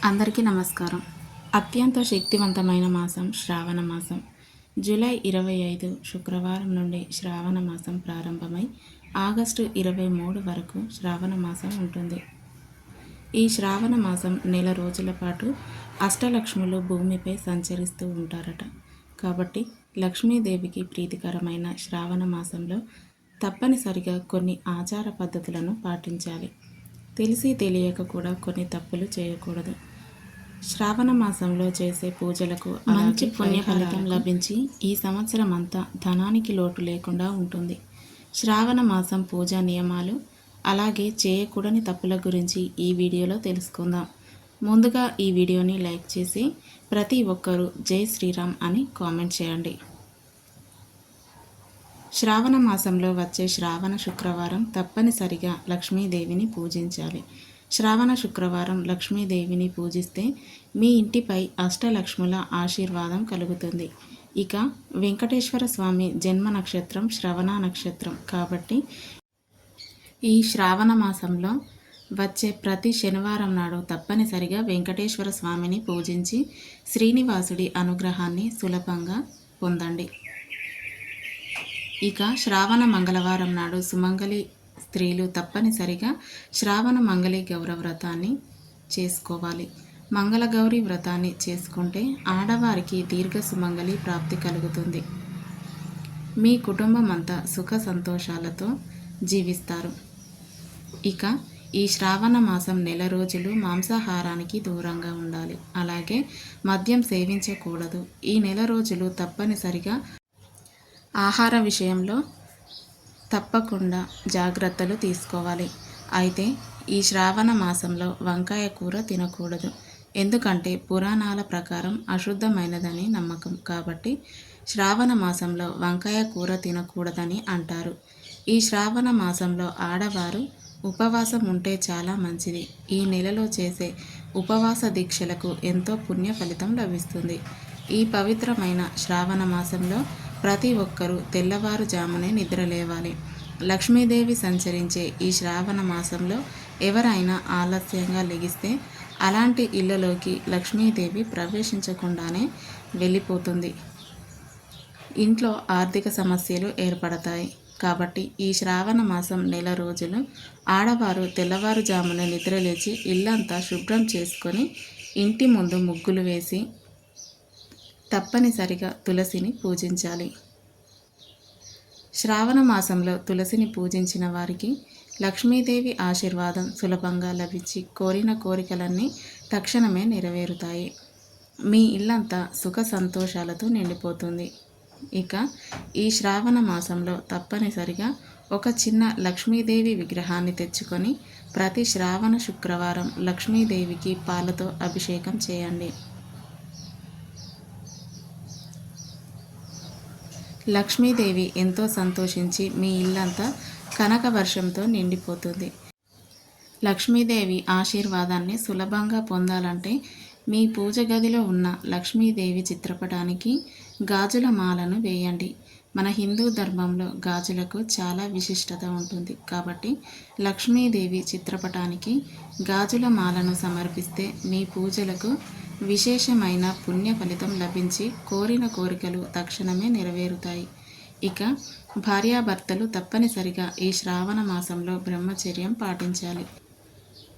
అందరికీ నమస్కారం. అత్యంత శక్తివంతమైన మాసం శ్రావణ మాసం. జూలై 25 శుక్రవారం నుండి శ్రావణ మాసం ప్రారంభమై ఆగస్టు 23 వరకు శ్రావణ మాసం ఉంటుంది. ఈ శ్రావణ మాసం నెల రోజుల పాటు అష్టలక్ష్ములు భూమిపై సంచరిస్తూ ఉంటారట. కాబట్టి లక్ష్మీదేవికి ప్రీతికరమైన శ్రావణ మాసంలో తప్పనిసరిగా కొన్ని ఆచార పద్ధతులను పాటించాలి. తెలిసి తెలియక కూడా కొన్ని తప్పులు చేయకూడదు. శ్రావణ మాసంలో చేసే పూజలకు మంచి పుణ్య ఫలితం లభించి ఈ సంవత్సరం అంతా ధనానికి లోటు లేకుండా ఉంటుంది. శ్రావణ మాసం పూజా నియమాలు అలాగే చేయకూడని తప్పుల గురించి ఈ వీడియోలో తెలుసుకుందాం. ముందుగా ఈ వీడియోని లైక్ చేసి ప్రతి ఒక్కరూ జై శ్రీరామ్ అని కామెంట్ చేయండి. శ్రావణ మాసంలో వచ్చే శ్రావణ శుక్రవారం తప్పనిసరిగా లక్ష్మీదేవిని పూజించాలి. శ్రావణ శుక్రవారం లక్ష్మీదేవిని పూజిస్తే మీ ఇంటిపై అష్టలక్ష్ముల ఆశీర్వాదం కలుగుతుంది. ఇక వెంకటేశ్వర స్వామి జన్మ నక్షత్రం శ్రవణ నక్షత్రం కాబట్టి ఈ శ్రావణ మాసంలో వచ్చే ప్రతి శనివారం నాడు తప్పనిసరిగా వెంకటేశ్వర స్వామిని పూజించి శ్రీనివాసుడి అనుగ్రహాన్ని సులభంగా పొందండి. ఇక శ్రావణ మంగళవారం నాడు సుమంగళి స్త్రీలు తప్పనిసరిగా శ్రావణ మంగళి గౌర వ్రతాన్ని చేసుకోవాలి. మంగళగౌరి వ్రతాన్ని చేసుకుంటే ఆడవారికి దీర్ఘ సుమంగళి ప్రాప్తి కలుగుతుంది. మీ కుటుంబం అంతా సుఖ సంతోషాలతో జీవిస్తారు. ఇక ఈ శ్రావణ మాసం నెల రోజులు మాంసాహారానికి దూరంగా ఉండాలి. అలాగే మద్యం సేవించకూడదు. ఈ నెల రోజులు తప్పనిసరిగా ఆహార విషయంలో తప్పకుండా జాగ్రత్తలు తీసుకోవాలి. అయితే ఈ శ్రావణ మాసంలో వంకాయ కూర తినకూడదు. ఎందుకంటే పురాణాల ప్రకారం అశుద్ధమైనదని నమ్మకం. కాబట్టి శ్రావణ మాసంలో వంకాయ కూర తినకూడదని అంటారు. ఈ శ్రావణ మాసంలో ఆడవారు ఉపవాసం ఉంటే చాలా మంచిది. ఈ నెలలో చేసే ఉపవాస దీక్షలకు ఎంతో పుణ్య ఫలితం లభిస్తుంది. ఈ పవిత్రమైన శ్రావణ మాసంలో ప్రతి ఒక్కరూ తెల్లవారుజామునే నిద్రలేవాలి. లక్ష్మీదేవి సంచరించే ఈ శ్రావణ మాసంలో ఎవరైనా ఆలస్యంగా లెగిస్తే అలాంటి ఇళ్లలోకి లక్ష్మీదేవి ప్రవేశించకుండానే వెళ్ళిపోతుంది. ఇంట్లో ఆర్థిక సమస్యలు ఏర్పడతాయి. కాబట్టి ఈ శ్రావణ మాసం నెల రోజులు ఆడవారు తెల్లవారుజామున నిద్రలేచి ఇల్లంతా శుభ్రం చేసుకొని ఇంటి ముందు ముగ్గులు వేసి తప్పనిసరిగా తులసిని పూజించాలి. శ్రావణ మాసంలో తులసిని పూజించిన వారికి లక్ష్మీదేవి ఆశీర్వాదం సులభంగా లభించి కోరిన కోరికలన్నీ తక్షణమే నెరవేరుతాయి. మీ ఇల్లంతా సుఖ సంతోషాలతో నిండిపోతుంది. ఇక ఈ శ్రావణ మాసంలో తప్పనిసరిగా ఒక చిన్న లక్ష్మీదేవి విగ్రహాన్ని తెచ్చుకొని ప్రతి శ్రావణ శుక్రవారం లక్ష్మీదేవికి పాలతో అభిషేకం చేయండి. లక్ష్మీదేవి ఎంతో సంతోషించి మీ ఇల్లంతా కనక వర్షంతో నిండిపోతుంది. లక్ష్మీదేవి ఆశీర్వాదాన్ని సులభంగా పొందాలంటే మీ పూజ గదిలో ఉన్న లక్ష్మీదేవి చిత్రపటానికి గాజుల మాలను వేయండి. మన హిందూ ధర్మంలో గాజులకు చాలా విశిష్టత ఉంటుంది. కాబట్టి లక్ష్మీదేవి చిత్రపటానికి గాజుల మాలను సమర్పిస్తే మీ పూజలకు విశేషమైన పుణ్య ఫలితం లభించి కోరిన కోరికలు తక్షణమే నెరవేరుతాయి. ఇక భార్యాభర్తలు తప్పనిసరిగా ఈ శ్రావణ మాసంలో బ్రహ్మచర్యం పాటించాలి.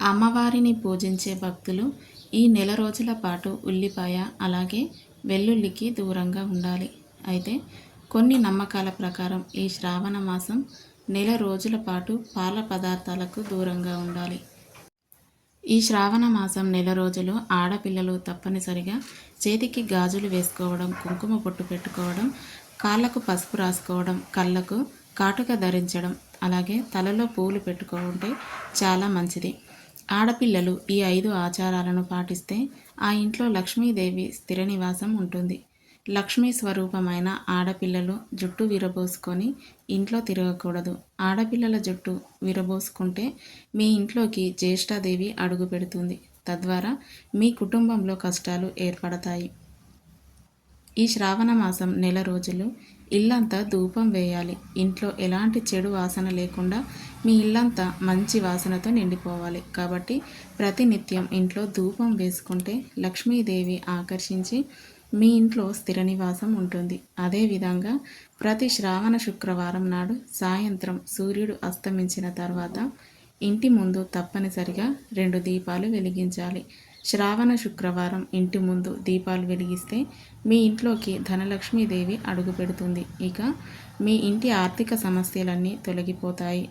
అమ్మవారిని పూజించే భక్తులు ఈ నెల రోజుల పాటు ఉల్లిపాయ అలాగే వెల్లుల్లికి దూరంగా ఉండాలి. అయితే కొన్ని నమ్మకాల ప్రకారం ఈ శ్రావణ మాసం నెల రోజుల పాటు పాల పదార్థాలకు దూరంగా ఉండాలి. ఈ శ్రావణ మాసం నెల రోజులు ఆడపిల్లలు తప్పనిసరిగా చేతికి గాజులు వేసుకోవడం, కుంకుమ పొట్టు పెట్టుకోవడం, కాళ్ళకు పసుపు రాసుకోవడం, కళ్ళకు కాటుక ధరించడం, అలాగే తలలో పూలు పెట్టుకుంటే చాలా మంచిది. ఆడపిల్లలు ఈ 5 ఆచారాలను పాటిస్తే ఆ ఇంట్లో లక్ష్మీదేవి స్థిర నివాసం ఉంటుంది. లక్ష్మీ స్వరూపమైన ఆడపిల్లలు జుట్టు విరబోసుకొని ఇంట్లో తిరగకూడదు. ఆడపిల్లల జుట్టు విరబోసుకుంటే మీ ఇంట్లోకి జ్యేష్ఠాదేవి అడుగు పెడుతుంది. తద్వారా మీ కుటుంబంలో కష్టాలు ఏర్పడతాయి. ఈ శ్రావణ మాసం నెల రోజులు ఇల్లంతా ధూపం వేయాలి. ఇంట్లో ఎలాంటి చెడు వాసన లేకుండా మీ ఇల్లంతా మంచి వాసనతో నిండిపోవాలి. కాబట్టి ప్రతినిత్యం ఇంట్లో ధూపం వేసుకుంటే లక్ష్మీదేవి ఆకర్షించి మీ ఇంట్లో స్థిర నివాసం ఉంటుంది. అదేవిధంగా ప్రతి శ్రావణ శుక్రవారం నాడు సాయంత్రం సూర్యుడు అస్తమించిన తర్వాత ఇంటి ముందు తప్పనిసరిగా 2 దీపాలు వెలిగించాలి. శ్రావణ శుక్రవారం ఇంటి ముందు దీపాలు వెలిగిస్తే మీ ఇంట్లోకి ధనలక్ష్మీదేవి అడుగు పెడుతుంది. ఇక మీ ఇంటి ఆర్థిక సమస్యలన్నీ తొలగిపోతాయి.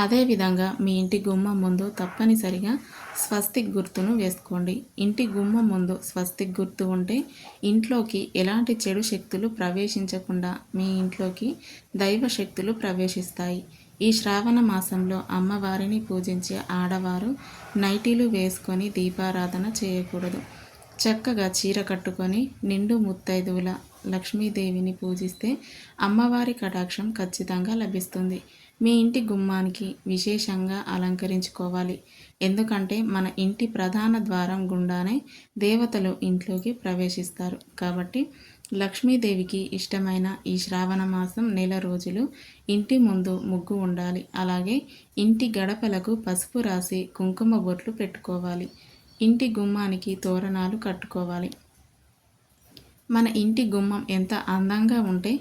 అదేవిధంగా మీ ఇంటి గుమ్మం ముందు తప్పనిసరిగా స్వస్తిక్ గుర్తును వేసుకోండి. ఇంటి గుమ్మం ముందు స్వస్తిక్ గుర్తు ఉంటే ఇంట్లోకి ఎలాంటి చెడు శక్తులు ప్రవేశించకుండా మీ ఇంట్లోకి దైవ శక్తులు ప్రవేశిస్తాయి. ఈ శ్రావణ మాసంలో అమ్మవారిని పూజించే ఆడవారు నైటీలు వేసుకొని దీపారాధన చేయకూడదు. చక్కగా చీర కట్టుకొని నిండు ముత్తైదువుల లక్ష్మీదేవిని పూజిస్తే అమ్మవారి కటాక్షం ఖచ్చితంగా లభిస్తుంది. మీ ఇంటి గుమ్మానికి విశేషంగా అలంకరించుకోవాలి. ఎందుకంటే మన ఇంటి ప్రధాన ద్వారం గుండానే దేవతలు ఇంట్లోకి ప్రవేశిస్తారు. కాబట్టి లక్ష్మీదేవికి ఇష్టమైన ఈ శ్రావణ మాసం నెల రోజులు ఇంటి ముందు ముగ్గు ఉండాలి. అలాగే ఇంటి గడపలకు పసుపు రాసి కుంకుమ బొట్లు పెట్టుకోవాలి. ఇంటి గుమ్మానికి తోరణాలు కట్టుకోవాలి. మన ఇంటి గుమ్మం ఎంత అందంగా ఉంటే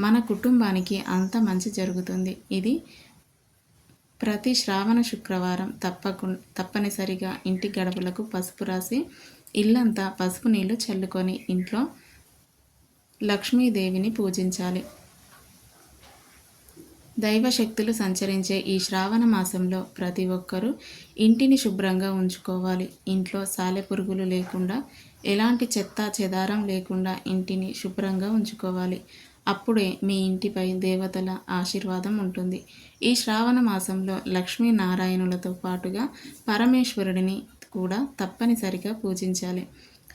మన కుటుంబానికి అంత మంచి జరుగుతుంది. ఇది ప్రతి శ్రావణ శుక్రవారం తప్పనిసరిగా ఇంటి గడపలకు పసుపు రాసి ఇల్లంతా పసుపు నీళ్లు చల్లుకొని ఇంట్లో లక్ష్మీదేవిని పూజించాలి. దైవశక్తులు సంచరించే ఈ శ్రావణ మాసంలో ప్రతి ఒక్కరూ ఇంటిని శుభ్రంగా ఉంచుకోవాలి. ఇంట్లో సాలెపురుగులు లేకుండా ఎలాంటి చెత్త చెదారం లేకుండా ఇంటిని శుభ్రంగా ఉంచుకోవాలి. అప్పుడే మీ ఇంటిపై దేవతల ఆశీర్వాదం ఉంటుంది. ఈ శ్రావణ మాసంలో లక్ష్మీనారాయణులతో పాటుగా పరమేశ్వరుడిని కూడా తప్పనిసరిగా పూజించాలి.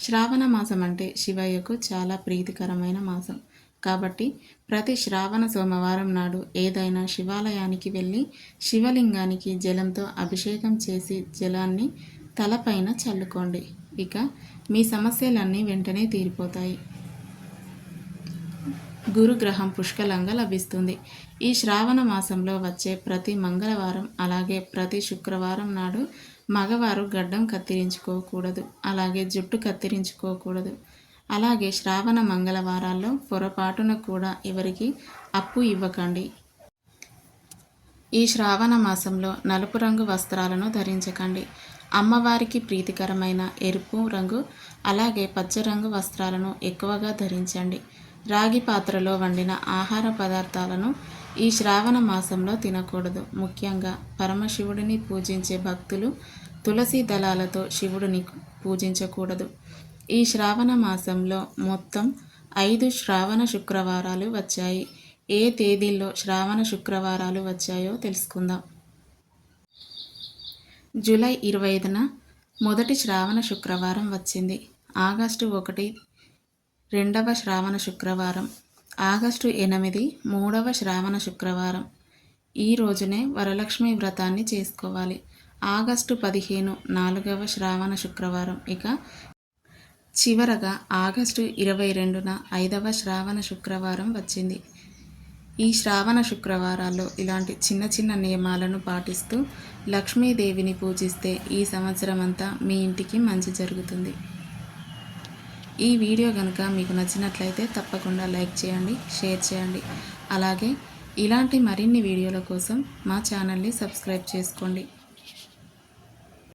శ్రావణ మాసం అంటే శివయ్యకు చాలా ప్రీతికరమైన మాసం. కాబట్టి ప్రతి శ్రావణ సోమవారం నాడు ఏదైనా శివాలయానికి వెళ్ళి శివలింగానికి జలంతో అభిషేకం చేసి జలాన్ని తలపైన చల్లుకోండి. ఇక మీ సమస్యలన్నీ వెంటనే తీరిపోతాయి. గురుగ్రహం పుష్కలంగా లభిస్తుంది. ఈ శ్రావణ మాసంలో వచ్చే ప్రతి మంగళవారం అలాగే ప్రతి శుక్రవారం నాడు మగవారు గడ్డం కత్తిరించుకోకూడదు. అలాగే జుట్టు కత్తిరించుకోకూడదు. అలాగే శ్రావణ మంగళవారాల్లో పొరపాటున కూడా ఎవరికి అప్పు ఇవ్వకండి. ఈ శ్రావణ మాసంలో నలుపు రంగు వస్త్రాలను ధరించకండి. అమ్మవారికి ప్రీతికరమైన ఎరుపు రంగు అలాగే పచ్చ రంగు వస్త్రాలను ఎక్కువగా ధరించండి. రాగి పాత్రలో వండిన ఆహార పదార్థాలను ఈ శ్రావణ మాసంలో తినకూడదు. ముఖ్యంగా పరమశివుడిని పూజించే భక్తులు తులసి దళాలతో శివుడిని పూజించకూడదు. ఈ శ్రావణ మాసంలో మొత్తం 5 శ్రావణ శుక్రవారాలు వచ్చాయి. ఏ తేదీల్లో శ్రావణ శుక్రవారాలు వచ్చాయో తెలుసుకుందాం. జూలై 25న మొదటి శ్రావణ శుక్రవారం వచ్చింది. ఆగస్టు 1 రెండవ శ్రావణ శుక్రవారం, ఆగస్టు 8 మూడవ శ్రావణ శుక్రవారం. ఈ రోజునే వరలక్ష్మి వ్రతాన్ని చేసుకోవాలి. ఆగస్టు 15 4వ శ్రావణ శుక్రవారం. ఇక చివరగా ఆగస్టు 22న 5వ శ్రావణ శుక్రవారం వచ్చింది. ఈ శ్రావణ శుక్రవారాల్లో ఇలాంటి చిన్న చిన్న నియమాలను పాటిస్తూ లక్ష్మీదేవిని పూజిస్తే ఈ సంవత్సరం అంతా మీ ఇంటికి మంచి జరుగుతుంది. ఈ వీడియో కనుక మీకు నచ్చినట్లయితే తప్పకుండా లైక్ చేయండి, షేర్ చేయండి. అలాగే ఇలాంటి మరిన్ని వీడియోల కోసం మా ఛానల్ని సబ్స్క్రైబ్ చేసుకోండి.